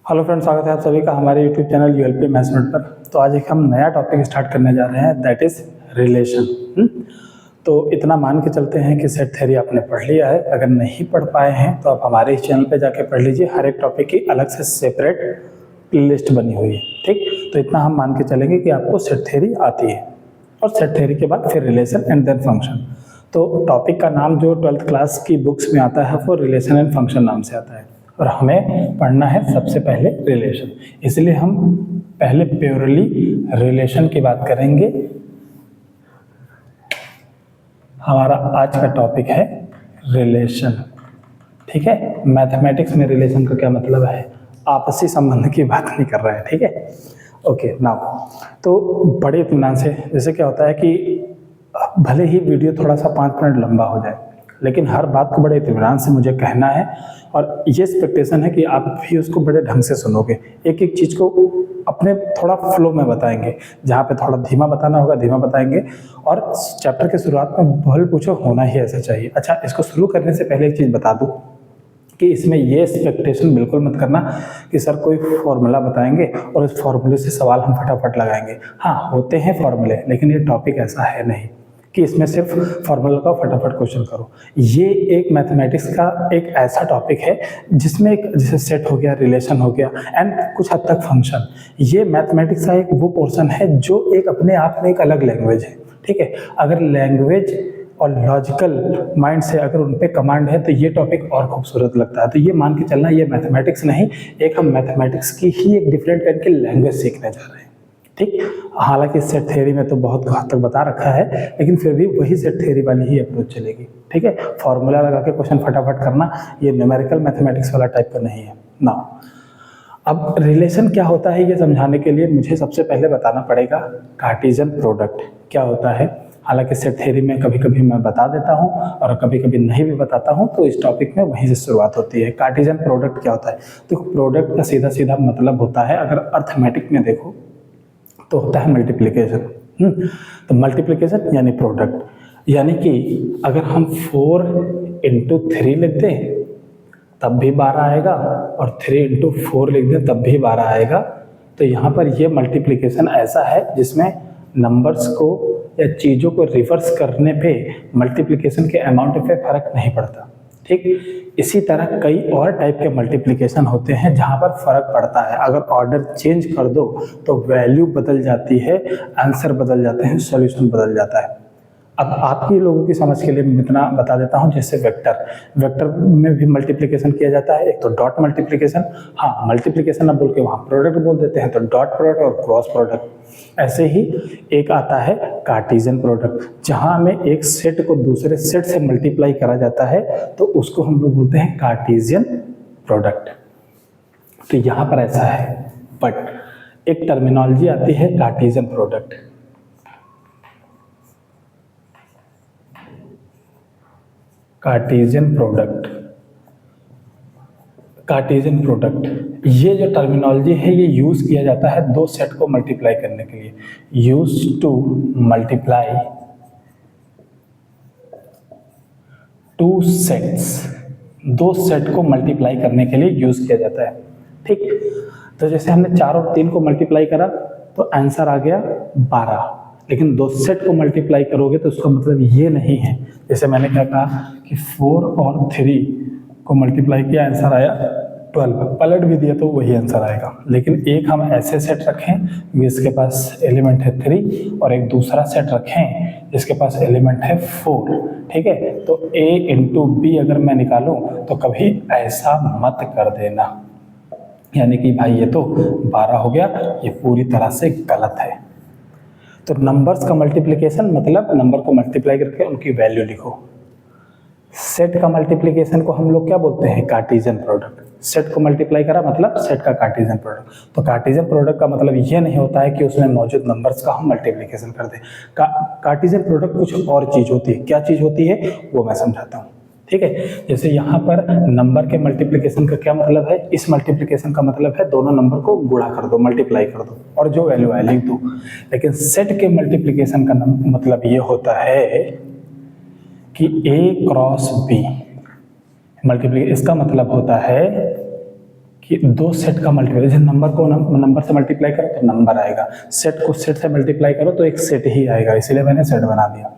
Hello friends, स्वागत है आप सभी का हमारे यूट्यूब चैनल यूएलपी मैथमेटिक्स पर। तो आज एक हम नया टॉपिक स्टार्ट करने जा रहे हैं, दैट इज रिलेशन। तो इतना मान के चलते हैं कि सेट थ्योरी आपने पढ़ लिया है। अगर नहीं पढ़ पाए हैं तो आप हमारे इस चैनल पे जाके पढ़ लीजिए। हर एक टॉपिक की अलग से सेपरेट लिस्ट बनी हुई है, ठीक। तो इतना हम मान के चलेंगे कि आपको सेट थ्योरी आती है, और सेट थ्योरी के बाद फिर रिलेशन एंड देन फंक्शन। तो टॉपिक का नाम जो 12th क्लास की बुक्स में आता है वो रिलेशन एंड फंक्शन नाम से आता है, और हमें पढ़ना है सबसे पहले रिलेशन। इसलिए हम पहले प्योरली रिलेशन की बात करेंगे। हमारा आज का टॉपिक है रिलेशन, ठीक है। मैथमेटिक्स में रिलेशन का क्या मतलब है, आपसी संबंध की बात नहीं कर रहे हैं, ठीक है। ओके नाउ, तो बड़े इत्मीनान से, जैसे क्या होता है कि भले ही वीडियो थोड़ा सा 5 मिनट लंबा हो जाए, लेकिन हर बात को बड़े इत्मीनान से मुझे कहना है, और ये एक्सपेक्टेशन है कि आप भी उसको बड़े ढंग से सुनोगे। एक एक चीज़ को अपने थोड़ा फ्लो में बताएंगे। जहाँ पे थोड़ा धीमा बताना होगा धीमा बताएंगे, और चैप्टर के शुरुआत में भले पूछो होना ही ऐसा चाहिए। अच्छा, इसको शुरू करने से पहले एक चीज़ बता दूँ कि इसमें ये एक्सपेक्टेशन बिल्कुल मत करना कि सर कोई फॉर्मूला बताएंगे और उस फॉर्मूले से सवाल हम फटाफट लगाएंगे। हाँ, होते हैं फॉर्मूले, लेकिन ये टॉपिक ऐसा है नहीं कि इसमें सिर्फ फॉर्मूला का फटाफट क्वेश्चन करो। ये एक मैथमेटिक्स का एक ऐसा टॉपिक है जिसमें एक जैसे सेट हो गया, रिलेशन हो गया, एंड कुछ हद तक फंक्शन। ये मैथमेटिक्स का एक वो पोर्शन है जो एक अपने आप में एक अलग लैंग्वेज है, ठीक है। अगर लैंग्वेज और लॉजिकल माइंड से अगर उन पे कमांड है तो ये टॉपिक और खूबसूरत लगता है। तो ये मान के चलना, ये मैथमेटिक्स नहीं, एक हम मैथमेटिक्स की ही एक डिफरेंट टाइप की लैंग्वेज सीखने जा रहे हैं, ठीक। हालांकि सेट थ्योरी में तो बहुत हद तक बता रखा है, लेकिन फिर भी वही सेट थ्योरी वाली ही अप्रोच चलेगी, ठीक है। फॉर्मूला लगा के क्वेश्चन फटाफट करना, ये न्यूमेरिकल मैथमेटिक्स वाला टाइप का नहीं है ना। अब रिलेशन क्या होता है ये समझाने के लिए मुझे सबसे पहले बताना पड़ेगा कार्टेशियन प्रोडक्ट क्या होता है। हालांकि सेट थ्योरी में कभी कभी मैं बता देता हूँ और कभी कभी नहीं भी बताता हूँ, तो इस टॉपिक में वहीं से शुरुआत होती है। कार्टेशियन प्रोडक्ट क्या होता है? तो प्रोडक्ट का सीधा सीधा मतलब होता है, अगर अर्थमेटिक में देखो तो होता है मल्टीप्लिकेशन। तो मल्टीप्लिकेशन यानी प्रोडक्ट, यानी कि अगर हम 4 × 3 लिख दें तब भी 12 आएगा, और 3 × 4 लिख दें तब भी 12 आएगा। तो यहाँ पर ये मल्टीप्लिकेशन ऐसा है जिसमें नंबर्स को या चीज़ों को रिवर्स करने पे मल्टीप्लिकेशन के अमाउंट पे फर्क नहीं पड़ता, ठीक। इसी तरह कई और टाइप के मल्टीप्लिकेशन होते हैं जहाँ पर फर्क पड़ता है। अगर ऑर्डर चेंज कर दो तो वैल्यू बदल जाती है, आंसर बदल जाते हैं, सॉल्यूशन बदल जाता है। अब आपकी लोगों की समझ के लिए मैं इतना बता देता हूँ, जैसे वेक्टर में भी मल्टीप्लिकेशन किया जाता है। एक तो डॉट मल्टीप्लिकेशन, हाँ मल्टीप्लिकेशन ना बोल के वहाँ प्रोडक्ट बोल देते हैं, तो डॉट प्रोडक्ट और क्रॉस प्रोडक्ट। ऐसे ही एक आता है कार्टेशियन प्रोडक्ट, जहाँ में एक सेट को दूसरे सेट से मल्टीप्लाई करा जाता है, तो उसको हम लोग बोलते हैं कार्टेशियन प्रोडक्ट। तो यहाँ पर ऐसा है, बट एक टर्मिनोलॉजी आती है कार्टेशियन प्रोडक्ट। कार्टेशियन प्रोडक्ट, ये जो टर्मिनोलॉजी है ये यूज किया जाता है दो सेट को मल्टीप्लाई करने के लिए। Use to multiply two sets, दो सेट को मल्टीप्लाई करने के लिए यूज किया जाता है, ठीक। तो जैसे हमने 4 और 3 को मल्टीप्लाई करा तो आंसर आ गया 12, लेकिन दो सेट को मल्टीप्लाई करोगे तो उसका मतलब ये नहीं है, जैसे मैंने क्या कहा कि 4 और 3 को मल्टीप्लाई किया आंसर आया 12, पलट भी दिया तो वही आंसर आएगा। लेकिन एक हम ऐसे सेट रखें जिसके पास एलिमेंट है 3, और एक दूसरा सेट रखें जिसके पास एलिमेंट है 4, ठीक है। तो a × b अगर मैं निकालूं तो कभी ऐसा मत कर देना, यानी कि भाई ये तो 12 हो गया, ये पूरी तरह से गलत है। तो नंबर्स का मल्टीप्लिकेशन मतलब नंबर को मल्टीप्लाई करके उनकी वैल्यू लिखो। सेट का मल्टीप्लिकेशन को हम लोग क्या बोलते हैं? Cartesian product. सेट को मल्टीप्लाई करा मतलब सेट का कार्टेशियन प्रोडक्ट। तो कार्टेशियन प्रोडक्ट का मतलब ये नहीं होता है कि उसमें मौजूद नंबर्स का हम मल्टीप्लिकेशन कर दें। कार्टेशियन प्रोडक्ट कुछ और चीज होती है। क्या चीज होती है वो मैं समझाता हूँ, ठीक है। जैसे यहाँ पर नंबर के मल्टीप्लिकेशन का क्या मतलब है? इस मल्टीप्लिकेशन का मतलब है दोनों नंबर को गुणा कर दो, मल्टीप्लाई कर दो, और जो वैल्यू है लिख दो। लेकिन सेट के मल्टीप्लिकेशन का मतलब ये होता है कि A × B मल्टीप्लिकेशन, इसका मतलब होता है कि दो सेट का मल्टीप्लिकेशन, नंबर को नंबर से मल्टीप्लाई करो तो नंबर आएगा, सेट को सेट से मल्टीप्लाई करो तो एक सेट ही आएगा, इसीलिए मैंने सेट बना दिया।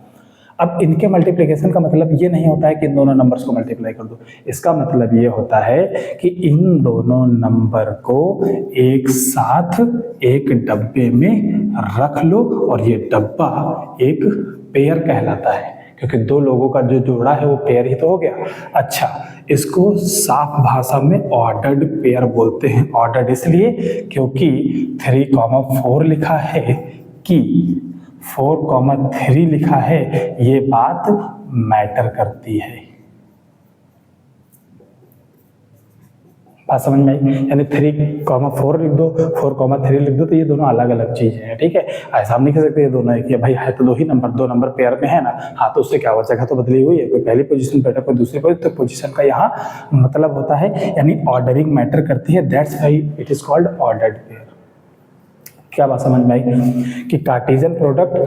अब इनके मल्टीप्लिकेशन का मतलब ये नहीं होता है कि इन दोनों नंबर्स को मल्टीप्लाई कर दो, इसका मतलब ये होता है कि इन दोनों नंबर को एक साथ एक डब्बे में रख लो और ये डब्बा एक पेयर कहलाता है, क्योंकि दो लोगों का जो जोड़ा है वो पेयर ही तो हो गया। अच्छा, इसको साफ भाषा में ऑर्डर्ड पेयर बोलते हैं। ऑर्डर्ड इसलिए क्योंकि 3,4 लिखा है कि 4,3 लिखा है, ये बात मैटर करती है। बात समझ में आई? यानी 3,4 लिख दो, 4,3 लिख दो तो ये दोनों अलग अलग चीजें हैं, ठीक है। ऐसा हम नहीं कह सकते ये दोनों एक ही है, भाई है तो दो ही नंबर, दो नंबर पेयर में है ना, हाँ तो उससे क्या हुआ, जगह तो बदली हुई है, कोई पहली पोजीशन पे कोई दूसरी पोजीशन, तो पोजीशन का यहाँ मतलब होता है, यानी ऑर्डरिंग मैटर करती है, that's why it is called ordered pair. क्या बात समझ में आई? कि कार्टेशियन प्रोडक्ट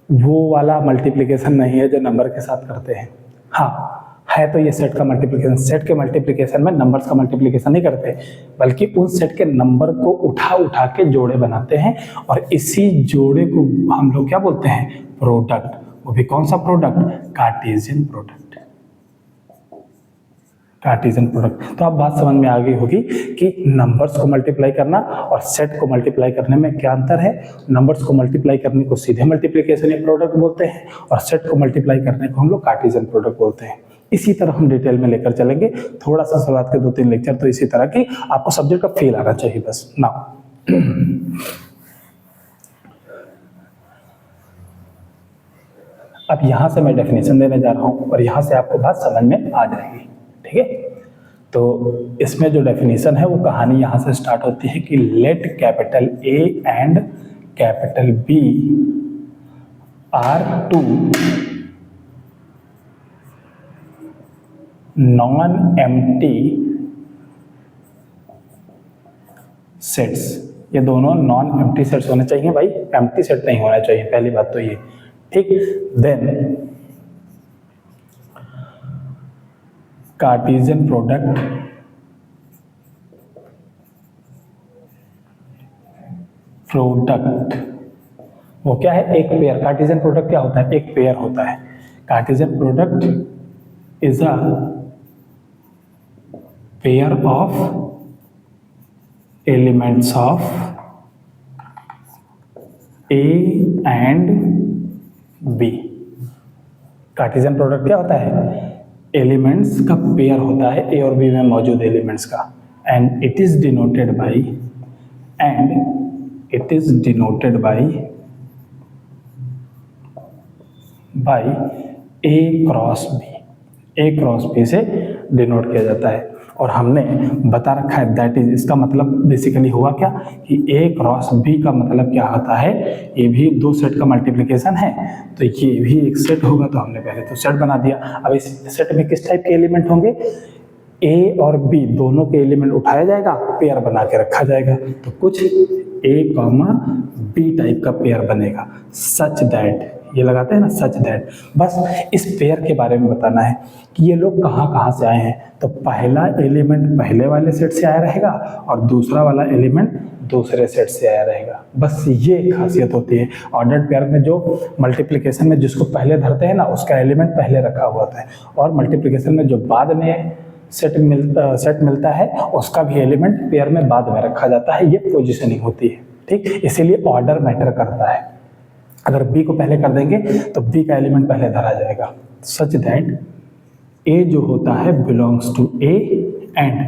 वो वाला मल्टीप्लिकेशन नहीं है जो नंबर के साथ करते हैं, हाँ है तो ये सेट का मल्टीप्लिकेशन। सेट के मल्टीप्लिकेशन में नंबर्स का मल्टीप्लिकेशन नहीं करते, बल्कि उन सेट के नंबर को उठा उठा के जोड़े बनाते हैं, और इसी जोड़े को हम लोग क्या बोलते हैं, प्रोडक्ट। वो भी कौन सा product, Cartesian product, Cartesian product. तो आप बात समझ में आ गई होगी कि नंबर्स को मल्टीप्लाई करना और सेट को मल्टीप्लाई करने में क्या अंतर है। नंबर्स को मल्टीप्लाई करने को सीधे मल्टीप्लिकेशन या प्रोडक्ट बोलते हैं, और सेट को मल्टीप्लाई करने को हम लोग कार्टेशियन प्रोडक्ट बोलते हैं। इसी तरह हम डिटेल में लेकर चलेंगे, थोड़ा सा शुरुआत के 2-3 लेक्चर तो इसी तरह की आपको सब्जेक्ट का फील आना चाहिए बस ना। अब यहां से मैं डेफिनेशन देने जा रहा हूं और यहां से आपको बात समझ में आ जाएगी, ठीक है। तो इसमें जो डेफिनेशन है वो कहानी यहां से स्टार्ट होती है कि let capital A and capital B are two non empty sets. ये दोनों नॉन एम्प्टी सेट्स होने चाहिए भाई, एम्प्टी सेट नहीं होना चाहिए, पहली बात तो ये, ठीक। देन कार्टेशियन प्रोडक्ट वो क्या है, एक पेयर। कार्टेशियन प्रोडक्ट क्या होता है, एक पेयर होता है। Cartesian product is a pair of elements of A and B। Cartesian product क्या होता है, एलिमेंट्स का पेयर होता है ए और बी में मौजूद एलिमेंट्स का, and it is denoted by A cross B. A cross B से डिनोट किया जाता है, और हमने बता रखा है दैट इज, इसका मतलब बेसिकली हुआ क्या कि ए क्रॉस बी का मतलब क्या होता है, ये भी दो सेट का मल्टीप्लिकेशन है तो ये भी एक सेट होगा, तो हमने पहले तो सेट बना दिया। अब इस सेट में किस टाइप के एलिमेंट होंगे, ए और बी दोनों के एलिमेंट उठाया जाएगा, पेयर बना के रखा जाएगा, तो कुछ ए कॉमा बी टाइप का पेयर बनेगा, सच दैट, ये लगाते हैं ना सच दैट। बस इस पेयर के बारे में बताना है कि ये लोग कहाँ कहाँ से आए हैं। तो पहला एलिमेंट पहले वाले सेट से आया रहेगा और दूसरा वाला एलिमेंट दूसरे सेट से आया रहेगा, बस ये खासियत होती है। ऑर्डर्ड पेयर में जो मल्टीप्लिकेशन में जिसको पहले धरते हैं ना उसका एलिमेंट पहले रखा हुआ होता है, और मल्टीप्लिकेशन में जो बाद में सेट मिलता है उसका भी एलिमेंट पेयर में बाद में रखा जाता है, ये पोजिशनिंग होती है, ठीक। इसीलिए ऑर्डर मैटर करता है। अगर बी को पहले कर देंगे तो बी का एलिमेंट पहले धरा जाएगा, सच दैट ए जो होता है belongs to A and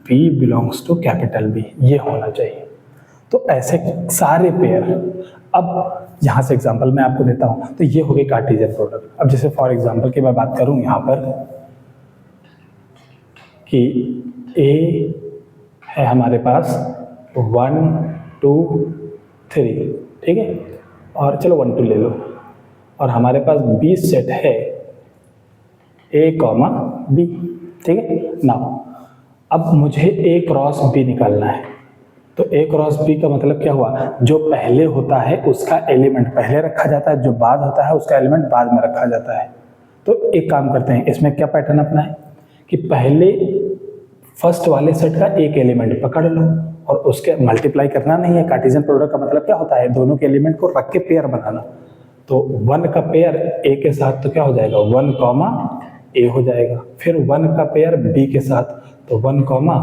B belongs to capital B, ये होना चाहिए। तो ऐसे सारे पेयर। अब यहाँ से एग्जांपल मैं आपको देता हूँ, तो ये हो गई कार्टेशियन प्रोडक्ट। अब जैसे फॉर एग्जांपल की मैं बात करूँ यहाँ पर कि ए है हमारे पास 1 2 3, ठीक है, और चलो 1 2 ले लो, और हमारे पास बी सेट है ए कॉमा बी, ठीक है। नाउ अब मुझे ए क्रॉस बी निकालना है, तो ए क्रॉस बी का मतलब क्या हुआ, जो पहले होता है उसका एलिमेंट पहले रखा जाता है, जो बाद होता है उसका एलिमेंट बाद में रखा जाता है। तो एक काम करते हैं, इसमें क्या पैटर्न अपना है कि पहले फर्स्ट वाले सेट का एक एलिमेंट पकड़ लो और उसके मल्टीप्लाई करना नहीं है। कार्टेशियन प्रोडक्ट का मतलब क्या होता है, दोनों के एलिमेंट को रख के पेयर बनाना। तो 1 का पेयर ए के साथ तो क्या हो जाएगा, 1 कॉमा ए हो जाएगा। फिर 1 का पेयर बी के साथ तो 1 कॉमा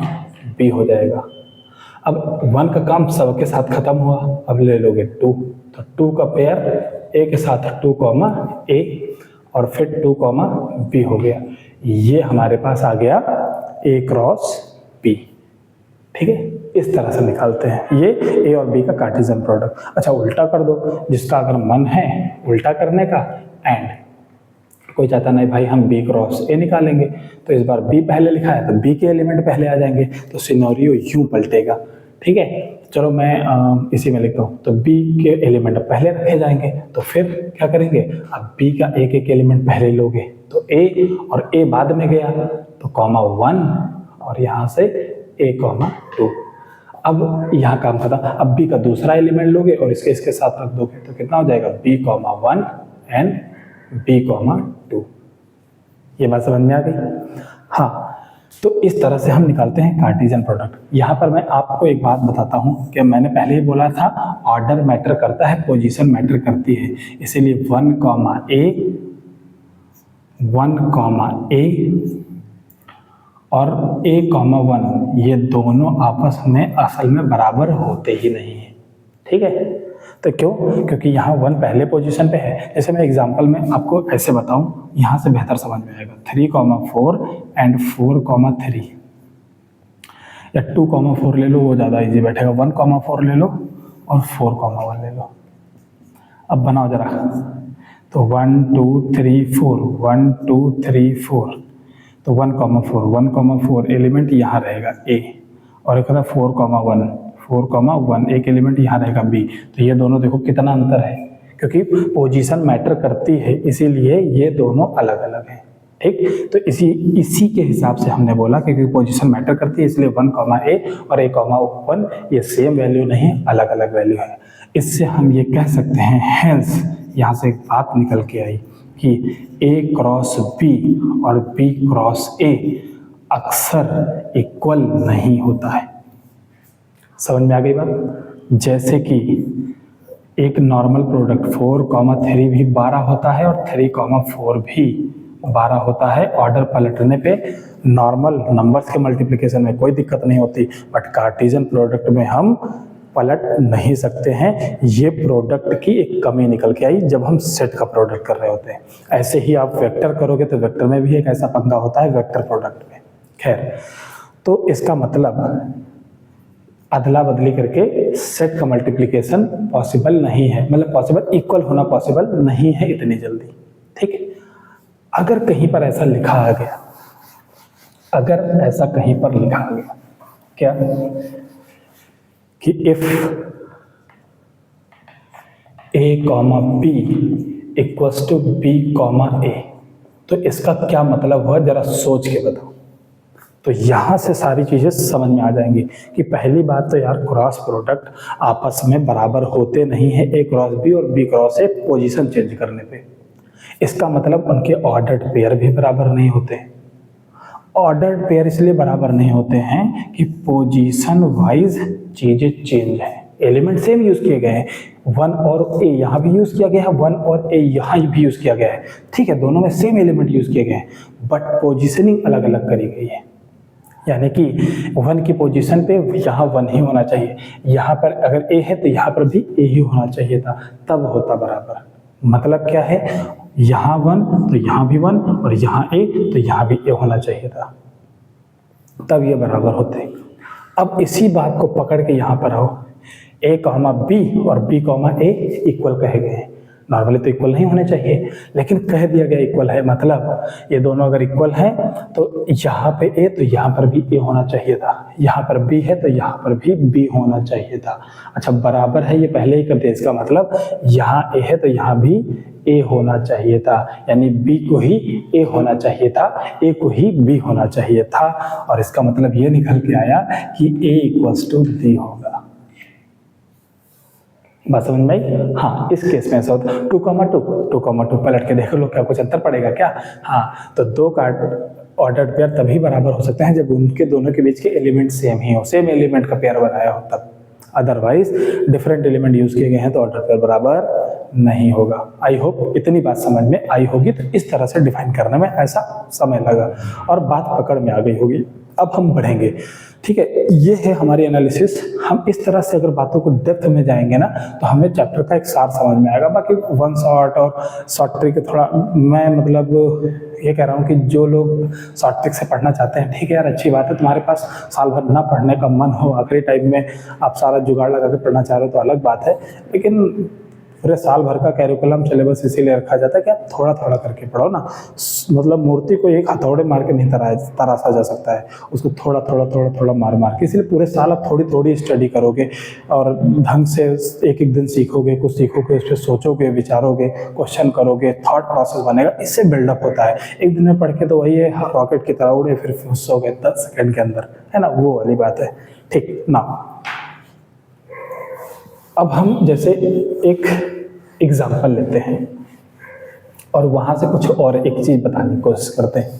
बी हो जाएगा। अब 1 का काम सबके साथ खत्म हुआ, अब ले लोगे 2, तो 2 का पेयर ए के साथ 2 कॉमा ए और फिर 2 कॉमा बी हो गया। ये हमारे पास आ गया ए क्रॉस बी। ठीक है, इस तरह से निकालते हैं ये ए और बी का कार्टेशियन प्रोडक्ट। अच्छा, उल्टा कर दो, जिसका अगर मन है उल्टा करने का, एंड कोई चाहता नहीं भाई हम बी क्रॉस ए निकालेंगे, तो इस बार बी पहले लिखा है तो बी के एलिमेंट पहले आ जाएंगे, तो सिनेरियो यूं पलटेगा। ठीक है, चलो मैं इसी में लिखता हूँ, तो बी के एलिमेंट पहले रखे जाएंगे। तो फिर क्या करेंगे, अब बी का एक एक एलिमेंट पहले लोगे, तो ए और ए बाद में गया तो कॉमा 1 और यहाँ से ए कॉमा 2। अब यहाँ काम खत्म। अब बी का दूसरा एलिमेंट लोगे और इसके साथ रख दोगे, तो कितना हो जाएगा, B comma 1 and B comma 2। ये बात समझ में आ गई? हाँ, तो इस तरह से हम निकालते हैं कार्टेशियन प्रोडक्ट। यहाँ पर मैं आपको एक बात बताता हूँ कि मैंने पहले ही बोला था ऑर्डर मैटर करता है, पोजीशन मैटर करती है, इसीलिए 1 कॉमा ए और a कॉमा 1 ये दोनों आपस में असल में बराबर होते ही नहीं है। ठीक है, तो क्यों? क्योंकि यहाँ 1 पहले पोजीशन पे है। जैसे मैं एग्जांपल में आपको ऐसे बताऊं, यहाँ से बेहतर समझ में आएगा। 3 कॉमा 4 एंड 4 कॉमा 3 या 2 कॉमा 4 ले लो, वो ज़्यादा इजी बैठेगा। 1 कॉमा 4 ले लो और 4 कॉमा 1 ले लो। अब बनाओ जरा, तो 1 2 3 4 1 2 3 4, तो 1 कॉमा 4 एलिमेंट यहाँ रहेगा ए, और एक होता है 4 कॉमा 1 एक एलिमेंट यहाँ रहेगा बी। तो ये दोनों देखो कितना अंतर है, क्योंकि पोजीशन मैटर करती है, इसीलिए ये दोनों अलग अलग हैं। ठीक, तो इसी के हिसाब से हमने बोला क्योंकि पोजीशन मैटर करती है, इसलिए 1 कॉमा ए और ए कॉमा 1 ये सेम वैल्यू नहीं, अलग अलग वैल्यू है। इससे हम ये कह सकते हैं, हेंस यहाँ से एक बात निकल के आई कि ए क्रॉस बी और बी क्रॉस ए अक्सर इक्वल नहीं होता है। समझ में आ गई बात? जैसे कि एक नॉर्मल प्रोडक्ट 4 कॉमा 3 भी 12 होता है और 3 कॉमा 4 भी 12 होता है। ऑर्डर पलटने पे नॉर्मल नंबर्स के मल्टीप्लिकेशन में कोई दिक्कत नहीं होती, बट कार्टेशियन प्रोडक्ट में हम पलट नहीं सकते हैं। ये प्रोडक्ट की एक कमी निकल के आई जब हम सेट का प्रोडक्ट कर रहे होते हैं। ऐसे ही आप वेक्टर करोगे तो वेक्टर में भी एक ऐसा पंगा होता है वेक्टर प्रोडक्ट में। खैर, तो इसका मतलब अदला बदली करके सेट का मल्टीप्लिकेशन पॉसिबल नहीं है, मतलब पॉसिबल इक्वल होना पॉसिबल नहीं है इतनी जल्दी। ठीक है, अगर कहीं पर ऐसा लिखा आ गया, अगर ऐसा कहीं पर लिखा आ गया क्या कि if a comma b equals to b comma a, तो इसका क्या मतलब हुआ, जरा सोच के बताओ। तो यहाँ से सारी चीज़ें समझ में आ जाएंगी कि पहली बात तो यार क्रॉस प्रोडक्ट आपस में बराबर होते नहीं है, ए क्रॉस बी और B cross A position change करने पे। इसका मतलब उनके ऑर्डर्ड पेयर भी बराबर नहीं होते हैं। ऑर्डर्ड पेयर इसलिए बराबर नहीं होते हैं कि पोजीशन वाइज चीज़ें चेंज हैं, एलिमेंट सेम यूज़ किए गए हैं। 1 और ए यहाँ भी यूज़ किया गया है, 1 और ए यहाँ भी यूज़ किया गया है। ठीक है, दोनों में सेम एलिमेंट यूज़ किए गए हैं, बट पोजीशनिंग अलग अलग करी गई है। यानी कि 1 की पोजीशन पे यहाँ 1 ही होना चाहिए, यहाँ पर अगर ए है तो यहाँ पर भी ए ही होना चाहिए था, तब होता बराबर। मतलब क्या है, यहाँ 1 तो यहाँ भी 1 और यहाँ ए तो यहाँ भी ए होना चाहिए था, तब ये बराबर होते। अब इसी बात को पकड़ के यहाँ पर आओ, ए कॉमा बी और बी कॉमा ए इक्वल कहे गए हैं। नॉर्मली तो इक्वल नहीं होने चाहिए, लेकिन कह दिया गया इक्वल है, मतलब ये दोनों अगर इक्वल हैं तो यहाँ पे ए तो यहाँ पर भी ए होना चाहिए था, यहाँ पर बी है तो यहाँ पर भी बी होना चाहिए था। अच्छा, बराबर है ये पहले ही कर दिया, इसका मतलब यहाँ ए है तो यहाँ भी ए होना चाहिए था, यानी बी को ही ए होना चाहिए था, ए को ही बी होना चाहिए था। और इसका मतलब ये निकल के आया कि ए इक्वल्स टू बी होगा। बात समझ में आई? हाँ, इस केस में ऐसा होता है 2,2 पलट के देख लो क्या कुछ अंतर पड़ेगा क्या? हाँ, तो 2 का ऑर्डर्ड पेयर तभी बराबर हो सकते हैं जब उनके दोनों के बीच के एलिमेंट सेम ही हो, सेम एलिमेंट का पेयर बनाया हो तब, अदरवाइज डिफरेंट एलिमेंट यूज किए गए हैं तो ऑर्डर पेयर बराबर नहीं होगा। आई होप इतनी बात समझ में आई होगी। तो इस तरह से डिफाइन करने में ऐसा समय लगा और बात पकड़ में आ गई होगी। अब हम बढ़ेंगे, ठीक है, ये है हमारी एनालिसिस। हम इस तरह से अगर बातों को डेप्थ में जाएंगे ना तो हमें चैप्टर का एक सार समझ में आएगा। बाकी वन शॉट और शॉर्ट ट्रिक थोड़ा मैं मतलब ये कह रहा हूँ कि जो लोग शॉर्ट ट्रिक से पढ़ना चाहते हैं, ठीक है यार, अच्छी बात है। तुम्हारे पास साल भर ना पढ़ने का मन हो, आखिरी टाइम में आप सारा जुगाड़ लगा के पढ़ना चाह रहे हो तो अलग बात है, लेकिन पूरे साल भर का कैरिकुलम सिलेबस इसीलिए रखा जाता है कि आप थोड़ा थोड़ा करके पढ़ो ना। मतलब मूर्ति को एक हथौड़े मार के नहीं तराशा जा सकता है, उसको थोड़ा थोड़ा थोड़ा थोड़ा मार मार के। इसलिए पूरे साल आप थोड़ी थोड़ी स्टडी करोगे और ढंग से एक एक दिन सीखोगे, कुछ सीखोगे, उस पर सोचोगे, विचारोगे, क्वेश्चन करोगे, थॉट प्रोसेस बनेगा, इससे बिल्डअप होता है। एक दिन में पढ़ के तो वही है रॉकेट की तरह उड़े फिर फुसोगे 10 सेकंड के अंदर, है ना, वो वाली बात है। ठीक ना, अब हम जैसे एक एग्जाम्पल लेते हैं और वहां से कुछ और एक चीज बताने की कोशिश करते हैं।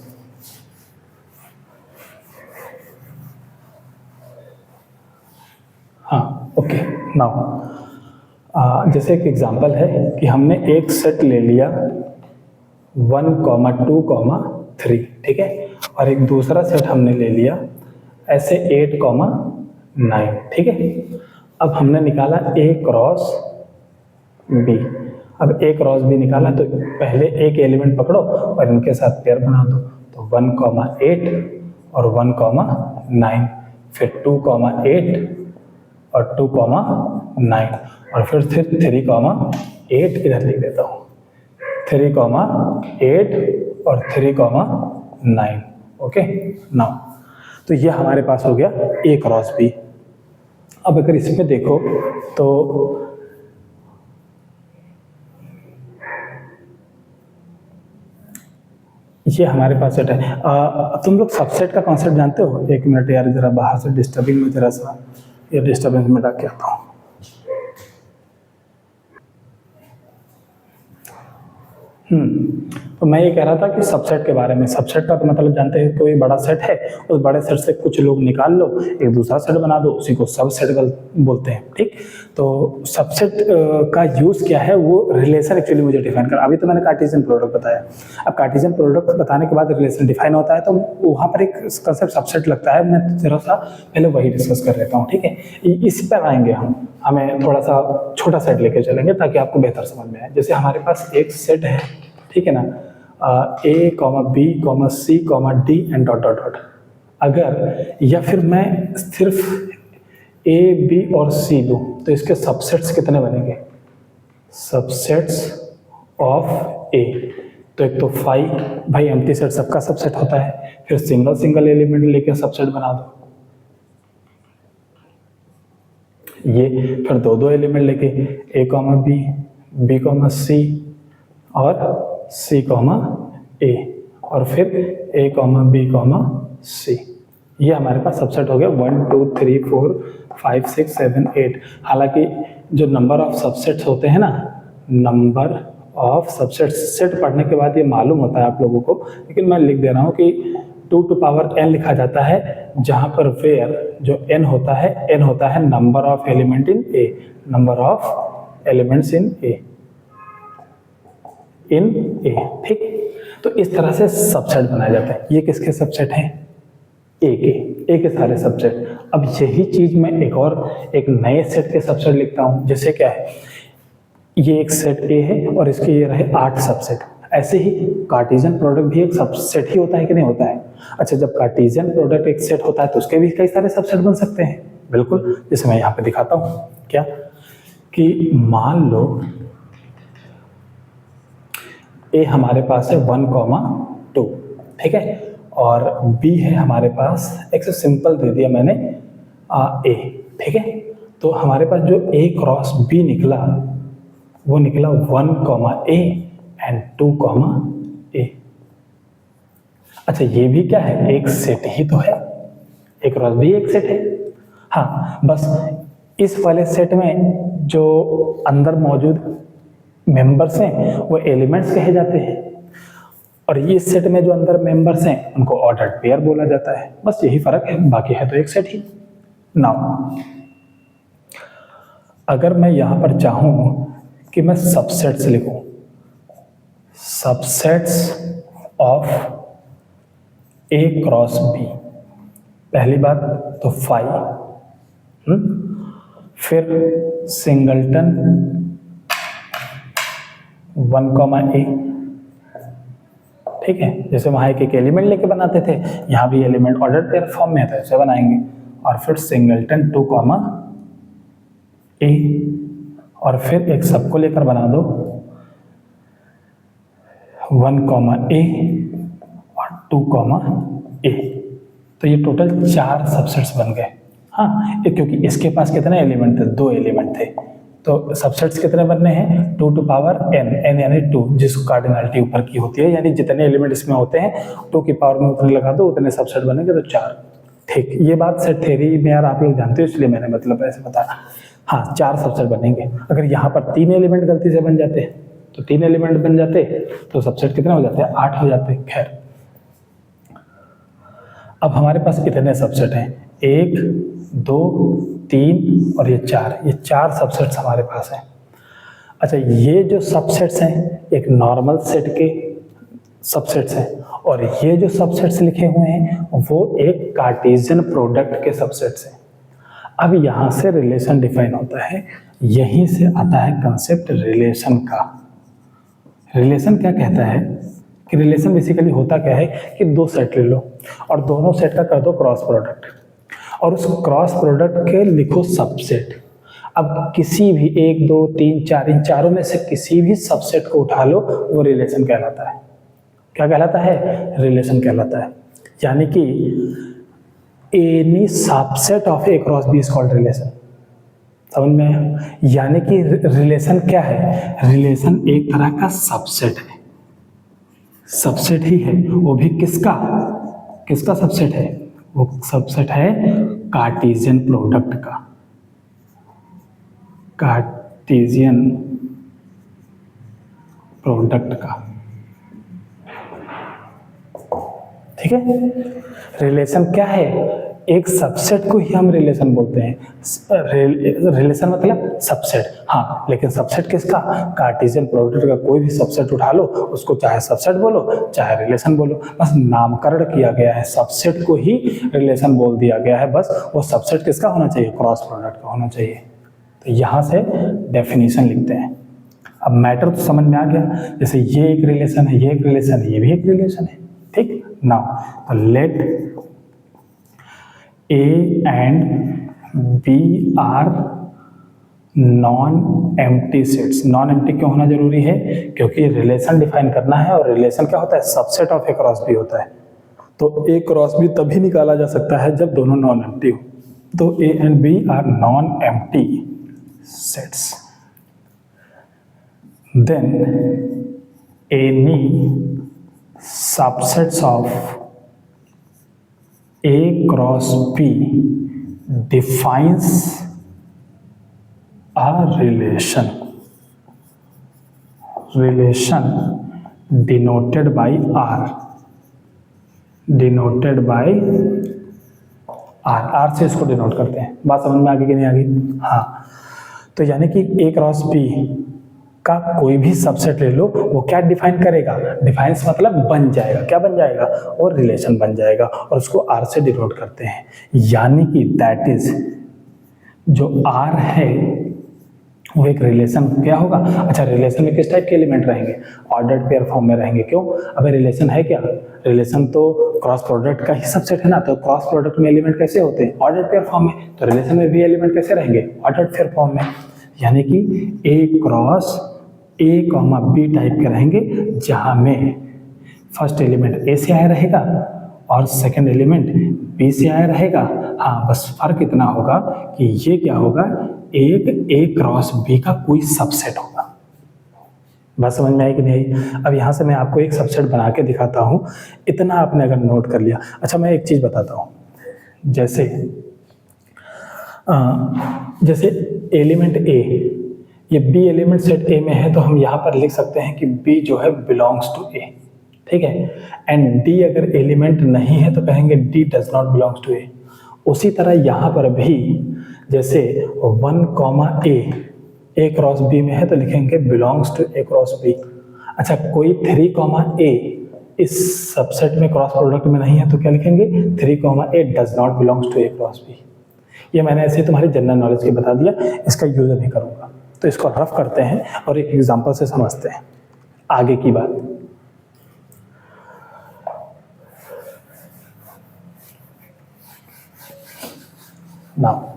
हाँ, ओके, नाउ जैसे एक एग्जाम्पल है कि हमने एक सेट ले लिया 1, 2, 3, ठीक है, और एक दूसरा सेट हमने ले लिया ऐसे 8, 9, ठीक है। अब हमने निकाला A क्रॉस B। अब A क्रॉस B निकाला तो पहले एक एलिमेंट पकड़ो और इनके साथ पेयर बना दो। तो 1, 8 और 1, 9, फिर 2, 8 और 2, 9 और फिर 3, 8 इधर लिख देता हूँ। 3, 8 और 3, 9। ओके, नाउ तो ये हमारे पास हो गया A क्रॉस B। अब अगर इसमें देखो तो ये हमारे पास सेट है। तुम लोग सबसेट का कॉन्सेप्ट जानते हो? एक मिनट यार, जरा बाहर से डिस्टर्बिंग में जरा सा ये डिस्टर्बेंस में डाल के आता हूँ। तो मैं ये कह रहा था कि सबसेट के बारे में। सबसेट का तो मतलब जानते हैं, कोई बड़ा सेट है, उस बड़े सेट से कुछ लोग निकाल लो, एक दूसरा सेट बना दो, उसी को सबसेट बोलते हैं, ठीक। तो सबसेट का यूज क्या है, वो रिलेशन एक्चुअली मुझे डिफाइन कर। अभी तो मैंने कार्टेशियन प्रोडक्ट बताया, अब कार्टेशियन प्रोडक्ट बताने के बाद रिलेशन डिफाइन होता है, तो वहाँ पर एक कंसेप्ट सबसेट लगता है। मैं जरा सा पहले वही डिस्कस कर लेता हूँ, ठीक है। इस पर आएंगे हमें थोड़ा सा छोटा सेट लेके चलेंगे ताकि आपको बेहतर समझ में आए। जैसे हमारे पास एक सेट है, ठीक है ना, A, B, C, D and dot dot dot. अगर या फिर मैं सिर्फ A, B और C दूं तो इसके सबसेट्स कितने बनेंगे? सबसेट्स ऑफ A, तो एक तो 5, भाई एम्प्टी सेट सबका सबसेट होता है, फिर सिंगल सिंगल एलिमेंट लेके सबसेट बना दो ये, फिर दो एलिमेंट लेके A, B, C और C, A, और फिर A, B, C। ये हमारे पास सबसेट हो गया 1, 2, 3, 4, 5, 6, 7, 8। हालांकि जो नंबर ऑफ सबसेट्स होते हैं ना, नंबर ऑफ सबसेट्स सेट पढ़ने के बाद ये मालूम होता है आप लोगों को, लेकिन मैं लिख दे रहा हूँ कि 2 to power n लिखा जाता है, जहां पर वेयर जो n होता है number of element in A, number of elements in A, ठीक। तो इस तरह से सबसेट बनाया जाता है। ये किसके सबसेट हैं? A के सारे सबसेट। अब यही चीज मैं एक नए सेट के सबसेट लिखता हूं। जैसे क्या है, ये एक सेट A है और इसके ये रहे 8 सबसेट। ऐसे ही कार्टेशियन प्रोडक्ट भी एक सबसेट ही होता है कि नहीं होता है? अच्छा, जब कार्टेशियन प्रोडक्ट एक सेट होता है तो उसके भी कई सारे सबसेट बन सकते हैं। बिल्कुल, जैसे मैं यहाँ पे दिखाता हूँ क्या, कि मान लो A हमारे पास है 1, 2, ठीक है, और B है हमारे पास, एक से सिंपल दे दिया मैंने A, ठीक है। तो हमारे पास जो A क्रॉस B निकला वो निकला 1, A एंड 2, A। अच्छा, ये भी क्या है? एक सेट ही तो है, A क्रॉस B एक सेट है। हाँ, बस इस वाले सेट में जो अंदर मौजूद मेंबर्स हैं वो एलिमेंट्स कहे जाते हैं, और ये सेट में जो अंदर मेंबर्स हैं उनको ऑर्डर्ड पेयर बोला जाता है। बस यही फर्क है, बाकी है तो एक सेट ही। नाउ अगर मैं यहां पर चाहूं कि मैं सबसेट्स लिखूं, subsets of A cross B, पहली बात तो फाई, फिर सिंगलटन 1, A, ठीक है। जैसे वहां एक एलिमेंट लेके बनाते थे, यहां भी एलिमेंट ऑर्डर पेयर फॉर्म में है तो ऐसे बनाएंगे। और फिर सिंगलटन 2, A, और फिर एक सबको लेकर बना दो 1, A और 2, A। तो ये टोटल 4 सबसेट्स बन गए। हाँ, क्योंकि इसके पास कितने एलिमेंट थे, 2 एलिमेंट थे, तो सबसेट्स कितने बनने हैं, 2 टू पावर n यानी 2, जिसको कार्डिनलिटी ऊपर की होती है, यानी जितने एलिमेंट इसमें होते हैं 2 की पावर में उतने लगा दो, उतने सबसेट बनेंगे, तो 4। ठीक, ये बात सेट थ्योरी में यार आप लोग जानते हो, इसलिए मैंने मतलब ऐसे बताया। हाँ, 4 सबसेट बनेंगे। अगर यहाँ पर 3 एलिमेंट गलती से बन जाते तो 3 एलिमेंट बन जाते तो सबसेट कितने हो जाते, 8 हो जाते। खैर, अब हमारे पास इतने सबसेट हैं, 1, 2, 3 और ये 4 सबसेट्स हमारे पास हैं। अच्छा, ये जो सबसेट्स हैं एक नॉर्मल सेट के सबसेट्स हैं, और ये जो सबसेट्स लिखे हुए हैं वो एक कार्टेशियन प्रोडक्ट के सबसेट्स हैं। अब यहाँ से रिलेशन डिफाइन होता है, यहीं से आता है कंसेप्ट रिलेशन का। रिलेशन क्या कहता है कि रिलेशन बेसिकली होता क्या है कि 2 सेट ले लो और दोनों सेट का कर दो क्रॉस प्रोडक्ट, और उस क्रॉस प्रोडक्ट के लिखो सबसेट। अब किसी भी 1, 2, 3, 4 इन चारों में से किसी भी सबसेट को उठा लो, वो रिलेशन कहलाता है। क्या कहलाता है, रिलेशन कहलाता है। यानी कि any subset of A cross B is called relation. समझ में आया? यानी कि रिलेशन क्या है, रिलेशन एक तरह का सबसेट है, सबसेट ही है, वो भी किसका सबसेट है, वो सबसेट है कार्टेशियन प्रोडक्ट का, कार्टेशियन प्रोडक्ट का। ठीक है, रिलेशन क्या है, एक सबसेट को ही हम रिलेशन बोलते हैं। रिलेशन मतलब सबसेट, हाँ, लेकिन सबसेट किसका, कार्टेशियन प्रोडक्ट का। कोई भी सबसेट उठा लो, उसको चाहे सबसेट बोलो चाहे रिलेशन बोलो, बस नामकरण किया गया है, सबसेट को ही रिलेशन बोल दिया गया है। बस वो सबसेट किसका होना चाहिए, क्रॉस प्रोडक्ट का होना चाहिए। तो यहाँ से डेफिनेशन लिखते हैं। अब मैटर तो समझ में आ गया, जैसे ये एक रिलेशन है, ये एक रिलेशन है, ये भी एक रिलेशन है। ठीक, नाउ तो let A and B are non empty sets. Non empty क्यों होना जरूरी है, क्योंकि रिलेशन डिफाइन करना है, और रिलेशन क्या होता है, subset of A cross B होता है। तो ए क्रॉस बी तभी निकाला जा सकता है जब दोनों नॉन एम्प्टी हो। तो A and B are non empty sets. Then any subsets of A cross B defines a relation denoted by R, R से इसको डिनोट करते हैं। बात समझ में आ गई कि नहीं आ गई? हाँ, तो यानी कि A क्रॉस B का कोई भी सबसेट ले लो, वो क्या डिफाइन करेगा, डिफाइंस मतलब बन जाएगा। क्या बन जाएगा, और रिलेशन बन जाएगा, और उसको R से डिनोट करते हैं। यानी कि दैट इज जो R है वो एक रिलेशन क्या होगा। अच्छा, रिलेशन में किस टाइप के एलिमेंट रहेंगे, ऑर्डर्ड पेयर फॉर्म में रहेंगे। क्यों, अबे रिलेशन है क्या, रिलेशन तो क्रॉस प्रोडक्ट का ही सबसेट है ना, तो क्रॉस प्रोडक्ट में एलिमेंट कैसे होते हैं, ऑर्डर्ड पेयर फॉर्म में। तो रिलेशन में भी एलिमेंट कैसे रहेंगे, ऑर्डर्ड पेयर फॉर्म में। यानी कि A cross A, B type के रहेंगे, जहां में फर्स्ट एलिमेंट A से आया रहेगा और सेकंड एलिमेंट B से आया रहेगा। हाँ, बस फर्क इतना होगा कि ये क्या होगा, एक A क्रॉस B का कोई सबसेट होगा। बात समझ में आई कि नहीं आई? अब यहाँ से मैं आपको एक सबसेट बना के दिखाता हूँ, इतना आपने अगर नोट कर लिया। अच्छा, मैं एक चीज़ बताता हूँ, जैसे एलिमेंट A, ये B एलिमेंट सेट A में है, तो हम यहाँ पर लिख सकते हैं कि B जो है बिलोंग्स टू A। ठीक है। एंड डी अगर एलिमेंट नहीं है तो कहेंगे d does not belongs to A. उसी तरह यहाँ पर भी जैसे 1 कॉमा ए क्रॉस बी में है तो लिखेंगे belongs to A cross B. अच्छा, कोई 3 कॉमा ए इस सबसेट में क्रॉस प्रोडक्ट में नहीं है तो क्या लिखेंगे 3 comma A does not belongs to A cross B. ये मैंने ऐसे तुम्हारी जनरल नॉलेज के बता दिया, इसका यूज नहीं करूंगा। तो इसको रफ करते हैं और एक एग्जांपल से समझते हैं आगे की बात। नाउ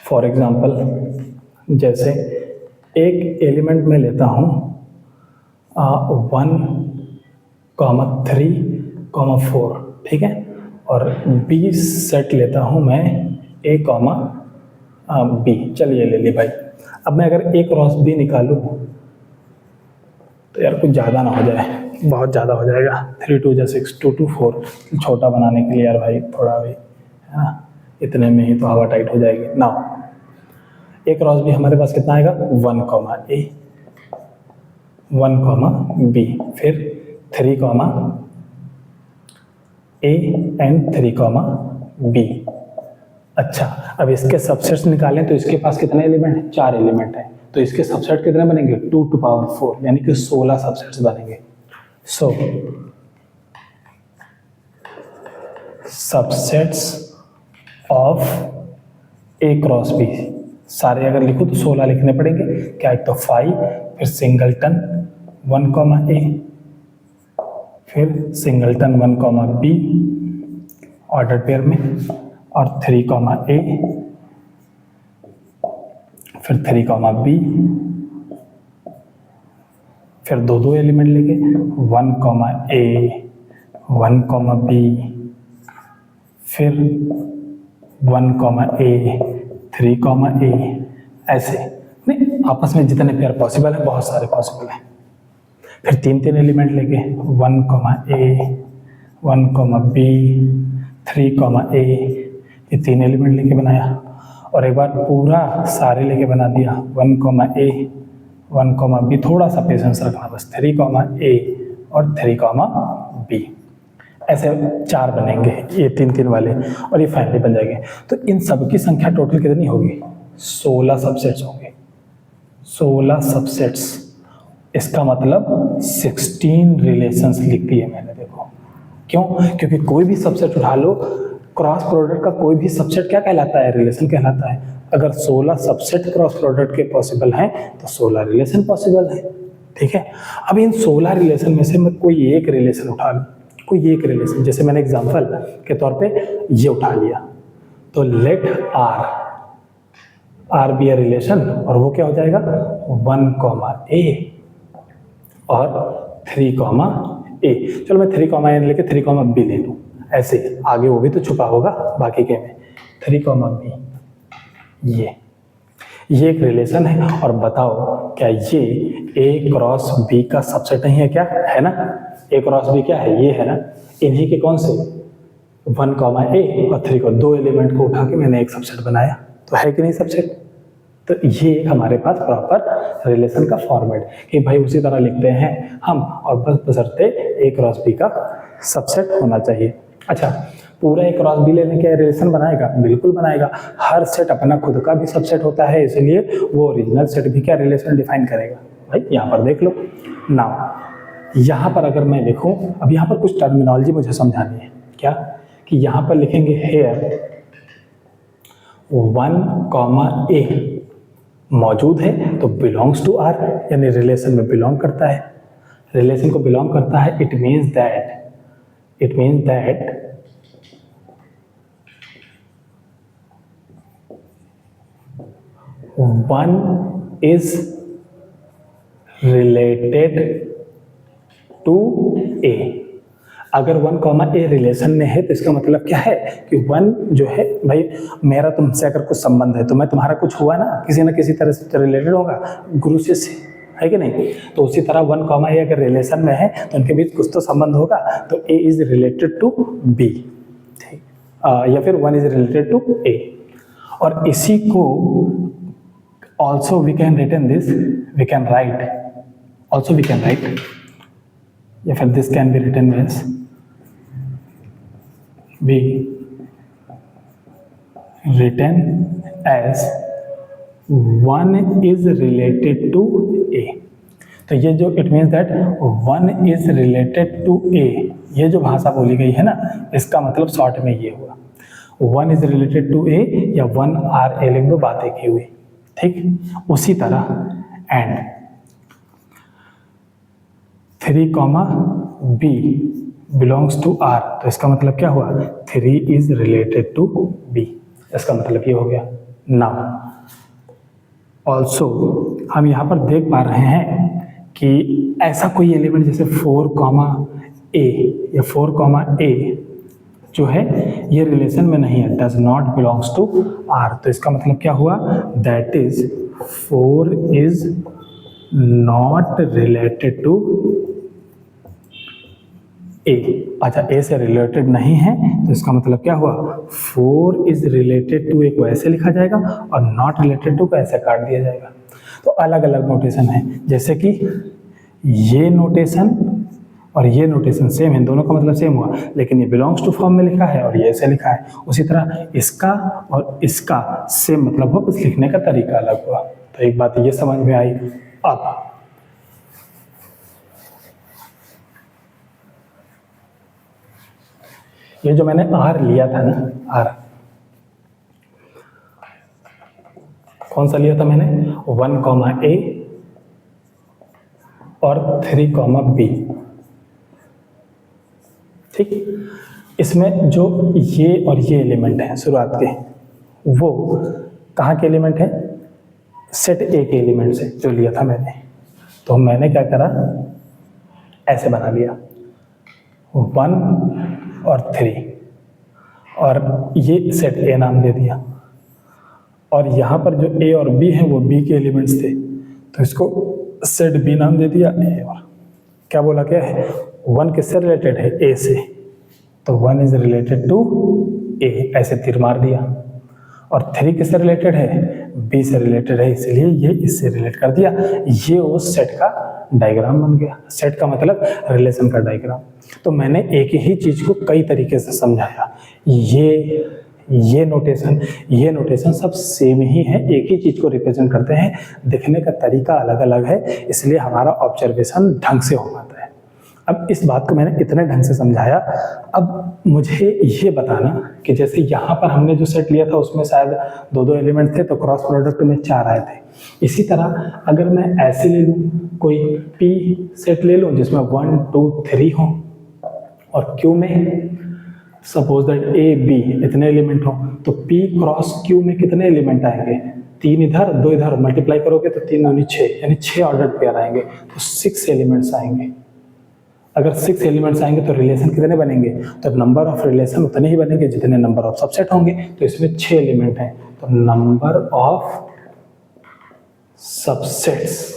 फॉर एग्जाम्पल जैसे एक एलिमेंट में लेता हूँ 1 कॉमा 3 कॉमा 4, ठीक है, और बी सेट लेता हूँ मैं ए कॉमा बी। चलिए ले ली भाई। अब मैं अगर ए क्रॉस बी निकालूँ तो यार कुछ ज़्यादा ना हो जाए, बहुत ज़्यादा हो जाएगा। 3 2 जा 6, 2 2 4, छोटा बनाने के लिए यार भाई थोड़ा भी है ना, इतने में ही तो हवा टाइट हो जाएगी ना। ए क्रॉस बी हमारे पास कितना आएगा 1 कॉमा ए 1 कॉमा बी, फिर 3 comma A and 3 comma B. अच्छा, अब इसके सबसेट्स निकालें तो इसके पास कितने एलिमेंट हैं, 4 एलिमेंट हैं, तो इसके सबसेट कितने बनेंगे 2 टू पावर 4, यानी कि 16 सबसेट्स बनेंगे। So subsets of A cross B सारे अगर लिखो तो 16 लिखने पड़ेंगे। क्या, एक तो 5, फिर सिंगलटन 1 कॉमा ए, फिर singleton 1 comma B order pair में, और 3 कॉमा ए, फिर 3 कॉमा बी, फिर दो एलिमेंट लेके 1 कॉमा ए 1 कॉमा बी, फिर 1 कॉमा ए 3 कॉमा ए। ऐसे नहीं, आपस में जितने पेयर पॉसिबल है, बहुत सारे पॉसिबल हैं। फिर 3 एलिमेंट लेके 1 कॉमा ए 1 कॉमा बी 3 कॉमा ए, ये 3 एलिमेंट लेके बनाया। और एक बार पूरा सारे लेके बना दिया 1 कॉमा ए 1 कॉमा बी, थोड़ा सा पेशेंस रखना बस, 3 कॉमा ए और 3 कॉमा बी। ऐसे 4 बनेंगे ये 3 वाले, और ये फाइनली बन जाएंगे। तो इन सब की संख्या टोटल कितनी होगी 16 सबसेट्स होंगे। 16 सबसेट्स, इसका मतलब 16 रिलेशंस लिख दिए मैंने। देखो क्यों, क्योंकि कोई भी सबसेट उठा लो, क्रॉस प्रोडक्ट का कोई भी सबसेट क्या कहलाता है, रिलेशन कहलाता है। अगर 16 सबसेट क्रॉस प्रोडक्ट के पॉसिबल हैं तो 16 रिलेशन पॉसिबल है, ठीक है। अब इन 16 रिलेशन में से मैं कोई एक रिलेशन उठा लूँ, कोई एक रिलेशन, जैसे मैंने एग्जांपल के तौर पे ये उठा लिया, तो late R B a relation, और वो क्या हो जाएगा 1 कॉमा ए और 3 कॉमा ए। चलो मैं 3 कॉमा ए लेके 3 कॉमा बी ले लूँ, ऐसे आगे वो भी तो छुपा होगा बाकी के में। 3 कॉमा बी, ये एक रिलेशन है। और बताओ क्या ये ए क्रॉस बी का सबसेट नहीं है, क्या है ना, ए क्रॉस बी क्या है, ये है ना। इन्हीं के कौन से 1 कॉमा ए और 3 को 2 एलिमेंट को उठा के मैंने एक सबसेट बनाया, तो है कि नहीं सबसेट। तो ये हमारे पास प्रॉपर रिलेशन का फॉर्मेट कि भाई उसी तरह लिखते हैं हम, और बस बशर्ते ए क्रॉस बी का सबसेट होना चाहिए। अच्छा, पूरा ए क्रॉस बी लेने के रिलेशन बनाएगा, बिल्कुल बनाएगा। हर सेट अपना खुद का भी सबसेट होता है, इसलिए वो ओरिजिनल सेट भी क्या रिलेशन डिफाइन करेगा। भाई यहाँ पर देख लो ना, यहाँ पर अगर मैं लिखूँ, अब यहाँ पर कुछ टर्मिनोलॉजी मुझे समझानी है। क्या, कि यहाँ पर लिखेंगे हेयर 1 कॉमा ए मौजूद है तो बिलोंग्स टू आर, यानी रिलेशन में बिलोंग करता है। रिलेशन को बिलोंग करता है, it means that 1 is related to A। अगर 1 कॉमा ए रिलेशन में है तो इसका मतलब क्या है कि 1 जो है, भाई मेरा तुमसे अगर कुछ संबंध है तो मैं तुम्हारा कुछ हुआ ना, किसी न किसी तरह से रिलेटेड होगा, गुरु शिष्य है कि नहीं। तो उसी तरह 1 कॉमा ए अगर रिलेशन में है तो उनके बीच कुछ तो संबंध होगा, तो ए इज रिलेटेड टू बी, ठीक, या फिर 1 इज रिलेटेड टू ए। और इसी को also we can written this, we can write, also we can write, या फिर this can be written as B written as 1 is related to A। तो ये जो it means that 1 is related to A, ये जो भाषा बोली गई है ना, इसका मतलब शॉर्ट में ये हुआ 1 is related to A या 1 R A लिख दो, बातें की हुई, ठीक। उसी तरह and 3 comma B belongs to R, तो इसका मतलब क्या हुआ 3 is related to B, इसका मतलब ये हो गया। नाउ ऑल्सो हम यहाँ पर देख पा रहे हैं कि ऐसा कोई एलिमेंट जैसे 4 कॉमा ए या 4 कॉमा ए जो है ये रिलेशन में नहीं है, does not belongs to R. तो इसका मतलब क्या हुआ, that is 4 is not related to a. अच्छा, ए से रिलेटेड नहीं है तो इसका मतलब क्या हुआ 4 इज रिलेटेड टू ए को ऐसे लिखा जाएगा और नॉट रिलेटेड टू को ऐसे काट दिया जाएगा। तो अलग अलग नोटेशन है, जैसे कि ये नोटेशन और ये नोटेशन सेम है, दोनों का मतलब सेम हुआ, लेकिन ये बिलोंग्स टू फॉर्म में लिखा है और ये ऐसे लिखा है। उसी तरह इसका और इसका सेम मतलब हुआ, बस लिखने का तरीका अलग हुआ। तो एक बात ये समझ में आई। अब ये जो मैंने आर लिया था ना, आर कौन सा लिया था मैंने, 1 कॉमा ए और 3 कॉमा बी, ठीक। इसमें जो ये और ये एलिमेंट हैं शुरुआत के, वो कहाँ के एलिमेंट हैं, सेट ए के एलिमेंट से जो लिया था मैंने। तो मैंने क्या करा, ऐसे बना लिया 1 और 3 और ये सेट ए नाम दे दिया, और यहाँ पर जो ए और बी हैं वो बी के एलिमेंट्स थे, तो इसको सेट बी नाम दे दिया। ए और क्या बोला क्या है, 1 किससे रिलेटेड है, ए से, तो 1 इज रिलेटेड टू ए, ऐसे तीर मार दिया। और 3 किससे रिलेटेड है, बी से रिलेटेड है, इसलिए ये इससे रिलेट कर दिया। ये उस सेट का डायग्राम बन गया। सेट का मतलब रिलेशन का डायग्राम। तो मैंने एक ही चीज को कई तरीके से समझाया। ये नोटेशन सब सेम ही है, एक ही चीज को रिप्रेजेंट करते हैं, दिखने का तरीका अलग अलग है, इसलिए हमारा ऑब्जर्वेशन ढंग से हो पाता है। अब इस बात को मैंने इतने ढंग से समझाया, अब मुझे ये बताना कि जैसे यहाँ पर हमने जो सेट लिया था उसमें शायद 2-2 एलिमेंट थे, तो क्रॉस प्रोडक्ट में 4 आए थे। इसी तरह अगर मैं ऐसे ले लूँ, कोई P सेट ले लूँ जिसमें 1, 2, 3 हो, और Q में सपोज दैट A, B इतने एलिमेंट हो, तो P क्रॉस Q में कितने एलिमेंट आएंगे, 3 इधर 2 इधर, मल्टीप्लाई करोगे तो 3 दूनी 6, यानी 6 ऑर्डर पेयर आएंगे, तो 6 एलिमेंट्स आएंगे। अगर 6 एलिमेंट्स आएंगे तो रिलेशन कितने बनेंगे, तो नंबर ऑफ रिलेशन उतने ही बनेंगे जितने नंबर ऑफ सबसेट होंगे। तो इसमें 6 एलिमेंट हैं, तो नंबर ऑफ सबसेट्स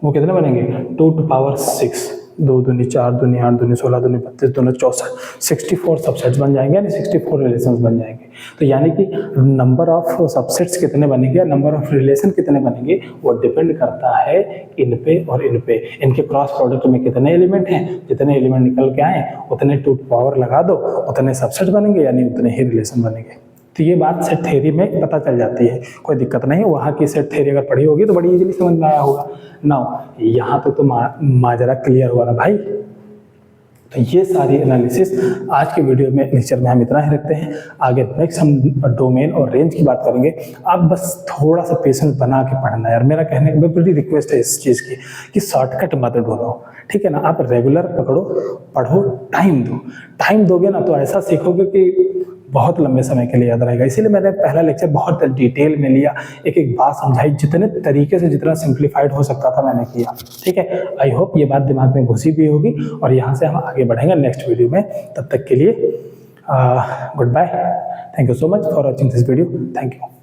वो कितने बनेंगे, 2 टू पावर 6, 2 दूनी 4 दूनी 8 दूनी 16 दूनी 32 दूनी 64, 64 सबसेट्स बन जाएंगे, यानी 64 रिलेशंस बन जाएंगे। तो यानी कि नंबर ऑफ सबसेट्स कितने बनेंगे, नंबर ऑफ रिलेशन कितने बनेंगे, वो डिपेंड करता है इन पे और इन पे। इनके क्रॉस प्रोडक्ट में कितने एलिमेंट हैं, जितने एलिमेंट निकल के आए उतने 2 पावर लगा दो, उतने सबसेट बनेंगे, यानी उतने ही रिलेशन बनेंगे। तो ये बात सेट थ्योरी में पता चल जाती है, कोई दिक्कत नहीं। वहाँ की सेट थ्योरी अगर पढ़ी होगी तो बड़ी इजीली समझ में आया होगा। नाउ यहाँ तक तो माजरा क्लियर हुआ ना भाई। तो ये सारी एनालिसिस आज के वीडियो में, लेक्चर में हम इतना ही रखते हैं। आगे नेक्स्ट हम डोमेन और रेंज की बात करेंगे। आप बस थोड़ा सा पेशेंस बना के पढ़ना यार, मेरा कहने की बड़ी रिक्वेस्ट है इस चीज़ की कि शॉर्टकट मत ढूंढो, ठीक है ना। आप रेगुलर पकड़ो, पढ़ो, टाइम दो। टाइम दोगे ना तो ऐसा सीखोगे कि बहुत लंबे समय के लिए याद रहेगा। इसीलिए मैंने पहला लेक्चर बहुत डिटेल में लिया, एक एक बात समझाई, जितने तरीके से जितना सिंप्लीफाइड हो सकता था मैंने किया, ठीक है। आई होप ये बात दिमाग में घुसी भी होगी और यहाँ से हम आगे बढ़ेंगे नेक्स्ट वीडियो में। तब तक के लिए good bye, thank you so much for watching this video, thank you.